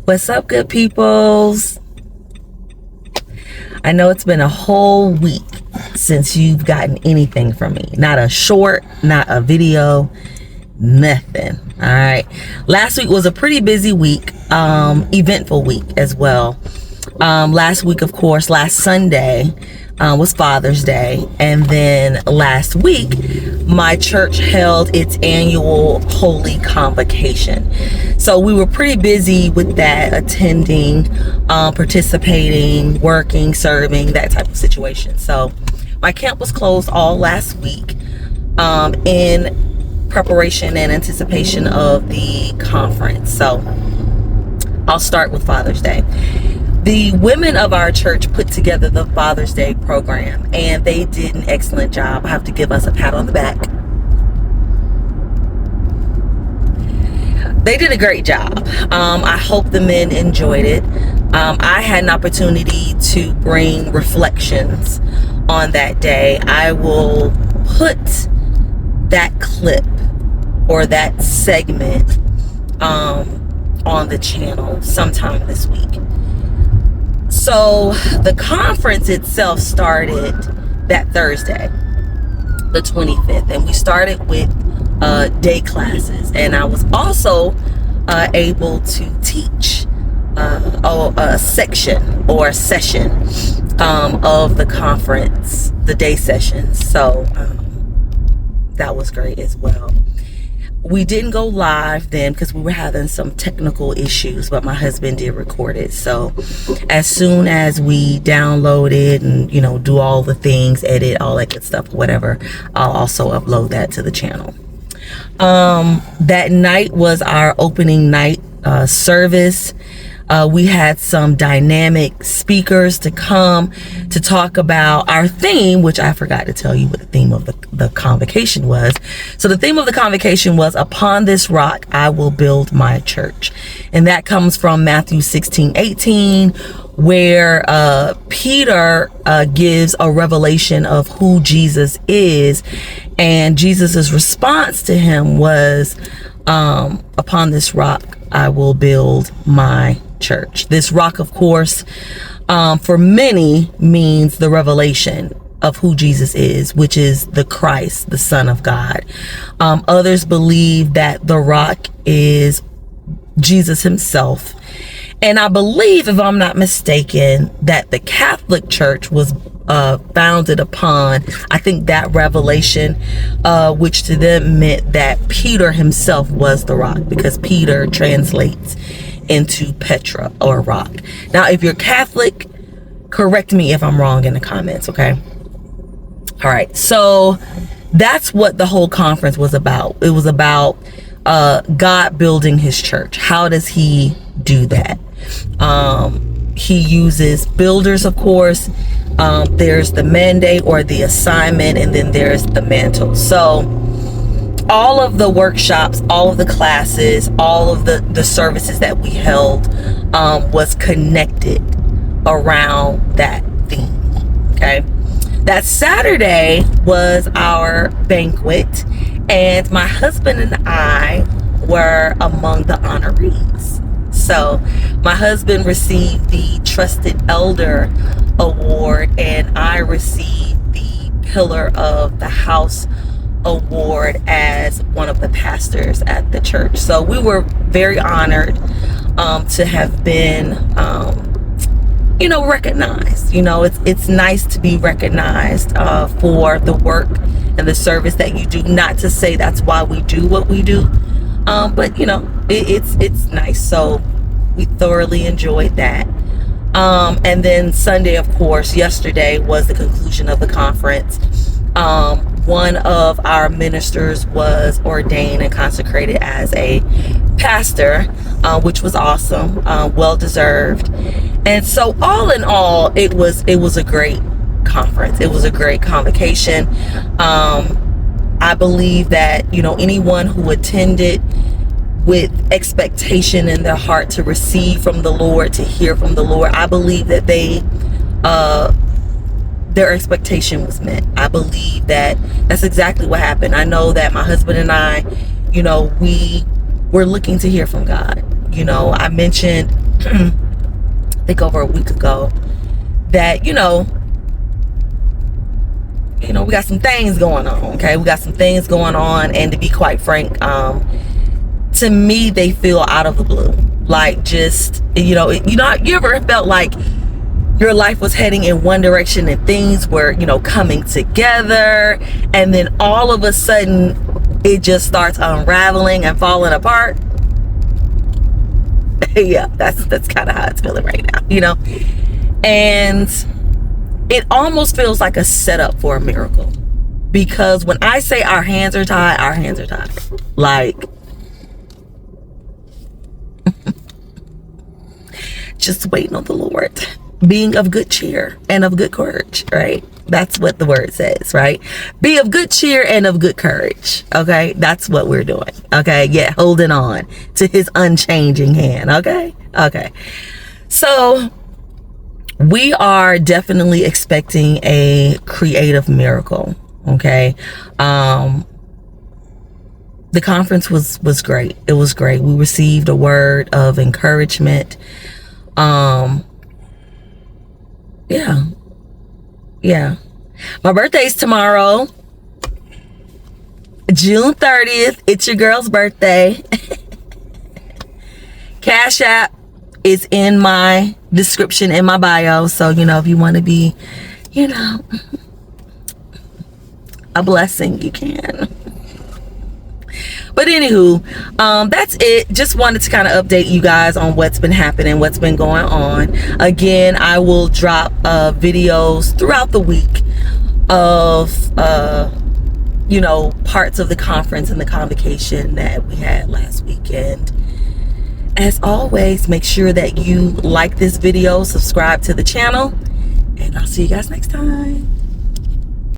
What's up, good peoples? I know it's been a whole week since you've gotten anything from me. Not a short, not a video, nothing. All right. Last week was a pretty busy week, eventful week as well. Last week, of course, last Sunday was Father's Day. And then last week, my church held its annual Holy Convocation. So we were pretty busy with that, attending, participating, working, serving, that type of situation. So my camp was closed all last week in preparation and anticipation of the conference. So I'll start with Father's Day. The women of our church put together the Father's Day program, and they did an excellent job. I have to give us a pat on the back. They did a great job. I hope the men enjoyed it. I had an opportunity to bring reflections on that day. I will put that clip or that segment on the channel sometime this week. So the conference itself started that Thursday, the 25th, and we started with day classes, and I was also able to teach a section or a session of the conference, the day sessions. So that was great as well. We didn't go live then because we were having some technical issues, but my husband did record it. So as soon as we download it and, you know, do all the things, edit, all that good stuff, whatever, I'll also upload that to the channel. That night was our opening night service. We had some dynamic speakers to come to talk about our theme, which I forgot to tell you what the theme of the convocation was. So the theme of the convocation was, "Upon this rock, I will build my church." And that comes from Matthew 16:18, where Peter gives a revelation of who Jesus is. And Jesus's response to him was, "Upon this rock, I will build my church." This rock, of course, for many means the revelation of who Jesus is, which is the Christ, the Son of God. Others believe that the rock is Jesus himself. And I believe, if I'm not mistaken, that the Catholic Church was founded upon, I think, that revelation, which to them meant that Peter himself was the rock, because Peter translates into Petra, or rock. Now, if you're Catholic, correct me if I'm wrong in the comments, okay? All right, so that's what the whole conference was about. It was about God building his church. How does he do that? He uses builders, of course. There's the mandate or the assignment, and then there's the mantle. So all of the workshops, all of the classes, all of the services that we held was connected around that theme. Okay. That Saturday was our banquet, and my husband and I were among the honorees. So my husband received the Trusted Elder Award, and I received the Pillar of the House Award as one of the pastors at the church. So we were very honored to have been recognized. It's nice to be recognized for the work and the service that you do. Not to say that's why we do what we do, but it's nice. So we thoroughly enjoyed that. And then Sunday, of course, yesterday was the conclusion of the conference. One of our ministers was ordained and consecrated as a pastor, which was awesome, well deserved. And so all in all, it was a great conference. It was a great convocation. I believe that, anyone who attended with expectation in their heart to receive from the Lord, to hear from the Lord, I believe that their expectation was met. I believe that that's exactly what happened. I know that my husband and I, we're looking to hear from God. I mentioned I think over a week ago, that we got some things going on. Okay, we got some things going on, and to be quite frank, to me, they feel out of the blue. Like, just you ever felt like your life was heading in one direction and things were coming together, and then all of a sudden it just starts unraveling and falling apart? Yeah, that's kind of how it's feeling right now, and it almost feels like a setup for a miracle, because when I say our hands are tied, our hands are tied. Like, just waiting on the Lord, being of good cheer and of good courage, right? That's what the word says, right? Be of good cheer and of good courage. Okay, that's what we're doing. Okay, yeah, holding on to his unchanging hand. Okay. So we are definitely expecting a creative miracle. Okay. The conference was great. It was great. We received a word of encouragement. Yeah. My birthday's tomorrow, June 30th. It's your girl's birthday. Cash App is in my description, in my bio. So, if you want to be, a blessing, you can. But anywho, that's it. Just wanted to kind of update you guys on what's been happening, what's been going on. Again, I will drop videos throughout the week of parts of the conference and the convocation that we had last weekend. As always, make sure that you like this video, subscribe to the channel, and I'll see you guys next time.